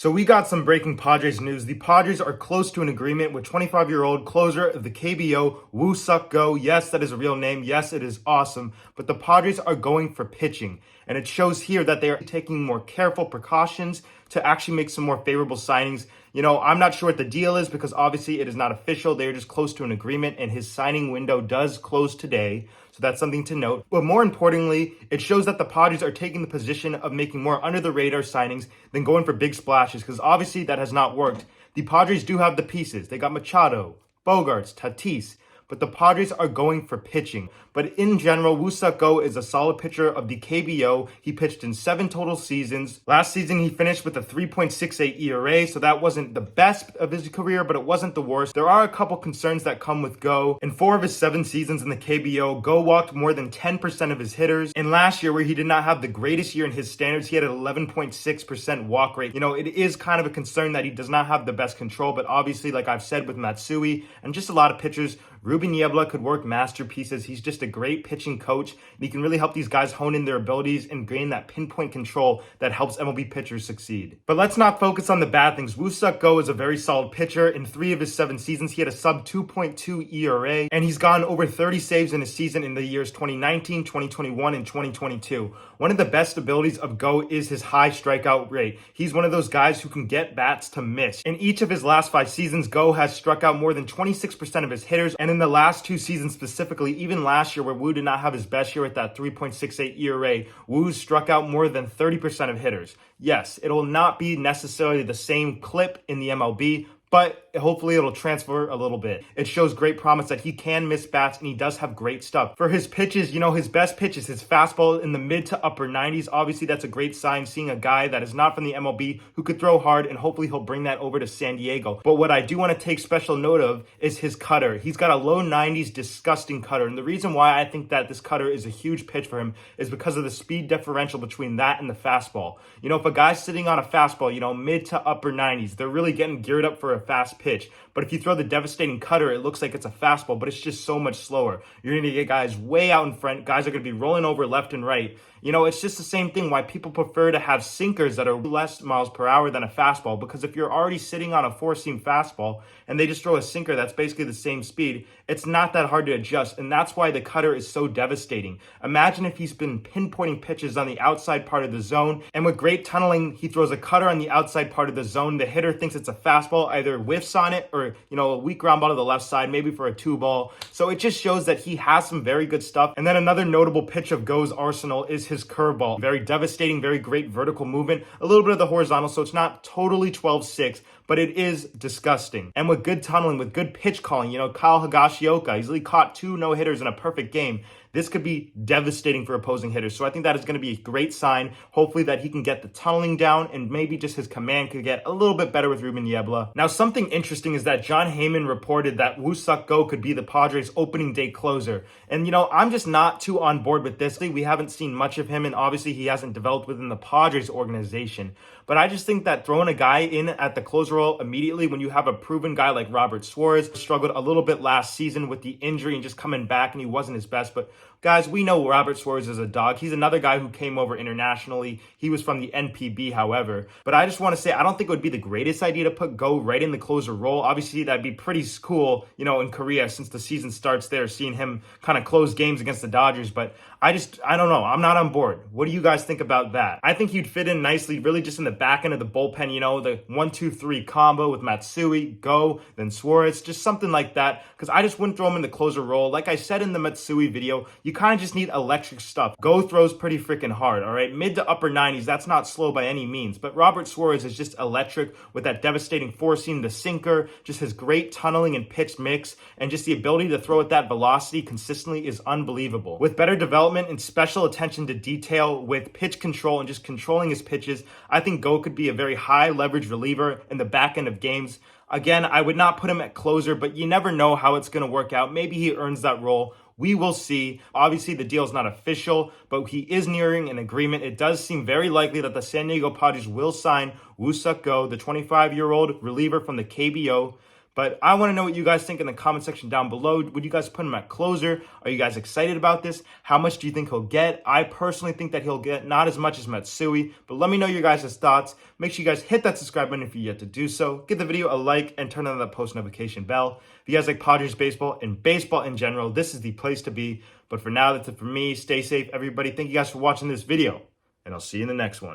So we got some breaking Padres news. The Padres are close to an agreement with 25-year-old closer of the KBO, Woo Suk Go. Yes, that is a real name. Yes, it is awesome. But the Padres are going for pitching. And it shows here that they are taking more careful precautions to actually make some more favorable signings. I'm not sure what the deal is because obviously it is not official. They're just close to an agreement and his signing window does close today. So that's something to note. But more importantly, it shows that the Padres are taking the position of making more under the radar signings than going for big splashes because obviously that has not worked. The Padres do have the pieces. They got Machado, Bogarts, Tatis. But the Padres are going for pitching. But in general, Woo Suk Go is a solid pitcher of the KBO. He pitched in 7 total seasons. Last season, he finished with a 3.68 ERA, so that wasn't the best of his career, but it wasn't the worst. There are a couple concerns that come with Go. In 4 of his 7 seasons in the KBO, Go walked more than 10% of his hitters. And last year, where he did not have the greatest year in his standards, he had an 11.6% walk rate. It is kind of a concern that he does not have the best control, but obviously, like I've said with Matsui and just a lot of pitchers, Ruben Niebla could work masterpieces. He's just a great pitching coach, and he can really help these guys hone in their abilities and gain that pinpoint control that helps MLB pitchers succeed. But let's not focus on the bad things. Woo Suk Go is a very solid pitcher. In 3 of his 7 seasons, he had a sub 2.2 ERA, and he's gotten over 30 saves in a season in the years 2019, 2021, and 2022. One of the best abilities of Go is his high strikeout rate. He's one of those guys who can get bats to miss. In each of his last 5 seasons, Go has struck out more than 26% of his hitters, and in the last 2 seasons specifically, even last year where Woo did not have his best year at that 3.68 ERA, Woo struck out more than 30% of hitters. Yes, it'll not be necessarily the same clip in the MLB, but hopefully it'll transfer a little bit. It shows great promise that he can miss bats and he does have great stuff. For his pitches, his best pitch is his fastball in the mid to upper 90s. Obviously, that's a great sign seeing a guy that is not from the MLB who could throw hard, and hopefully he'll bring that over to San Diego. But what I do want to take special note of is his cutter. He's got a low 90s disgusting cutter, and the reason why I think that this cutter is a huge pitch for him is because of the speed differential between that and the fastball. If a guy's sitting on a fastball, mid to upper 90s, they're really getting geared up for a fast pitch. But if you throw the devastating cutter, it looks like it's a fastball, but it's just so much slower. You're going to get guys way out in front. Guys are going to be rolling over left and right. It's just the same thing why people prefer to have sinkers that are less miles per hour than a fastball, because if you're already sitting on a 4-seam fastball and they just throw a sinker that's basically the same speed, it's not that hard to adjust, and that's why the cutter is so devastating. Imagine if he's been pinpointing pitches on the outside part of the zone, and with great tunneling, he throws a cutter on the outside part of the zone. The hitter thinks it's a fastball, either whiffs on it or, a weak ground ball to the left side, maybe for a 2-ball. So it just shows that he has some very good stuff. And then another notable pitch of Go's arsenal is his curveball. Very devastating, very great vertical movement, a little bit of the horizontal, so it's not totally 12-6, but it is disgusting. And with good tunneling, with good pitch calling, Kyle Higashioka easily caught 2 no-hitters in a perfect game. This could be devastating for opposing hitters. So I think that is going to be a great sign. Hopefully that he can get the tunneling down and maybe just his command could get a little bit better with Ruben Niebla. Now, something interesting is that John Heyman reported that Woo Suk Go could be the Padres' opening day closer. And, I'm just not too on board with this. We haven't seen much of him, and obviously he hasn't developed within the Padres organization. But I just think that throwing a guy in at the closer role immediately when you have a proven guy like Robert Suarez, struggled a little bit last season with the injury and just coming back, and he wasn't his best. But guys, we know Robert Suarez is a dog. He's another guy who came over internationally. He was from the NPB, however. But I just want to say, I don't think it would be the greatest idea to put Go right in the closer role. Obviously, that'd be pretty cool, in Korea since the season starts there, seeing him kind of close games against the Dodgers. But I don't know. I'm not on board. What do you guys think about that? I think he'd fit in nicely, really just in the back end of the bullpen, the 1-2-3 combo with Matsui, Go, then Suarez, just something like that. Because I just wouldn't throw him in the closer role. Like I said in the Matsui video, you kind of just need electric stuff. Go throws pretty freaking hard, all right? Mid to upper 90s, that's not slow by any means. But Robert Suarez is just electric with that devastating 4-seam, the sinker, just his great tunneling and pitch mix, and just the ability to throw at that velocity consistently is unbelievable. With better development and special attention to detail with pitch control and just controlling his pitches, I think Go could be a very high leverage reliever in the back end of games. Again, I would not put him at closer, but you never know how it's going to work out. Maybe he earns that role. We will see. Obviously, the deal is not official, but he is nearing an agreement. It does seem very likely that the San Diego Padres will sign Woo Suk Go, the 25-year-old reliever from the KBO. But I want to know what you guys think in the comment section down below. Would you guys put him at closer? Are you guys excited about this? How much do you think he'll get? I personally think that he'll get not as much as Matsui, but let me know your guys' thoughts. Make sure you guys hit that subscribe button if you're yet to do so. Give the video a like and turn on that post notification bell. If you guys like Padres baseball and baseball in general, this is the place to be. But for now, that's it for me. Stay safe, everybody. Thank you guys for watching this video, and I'll see you in the next one.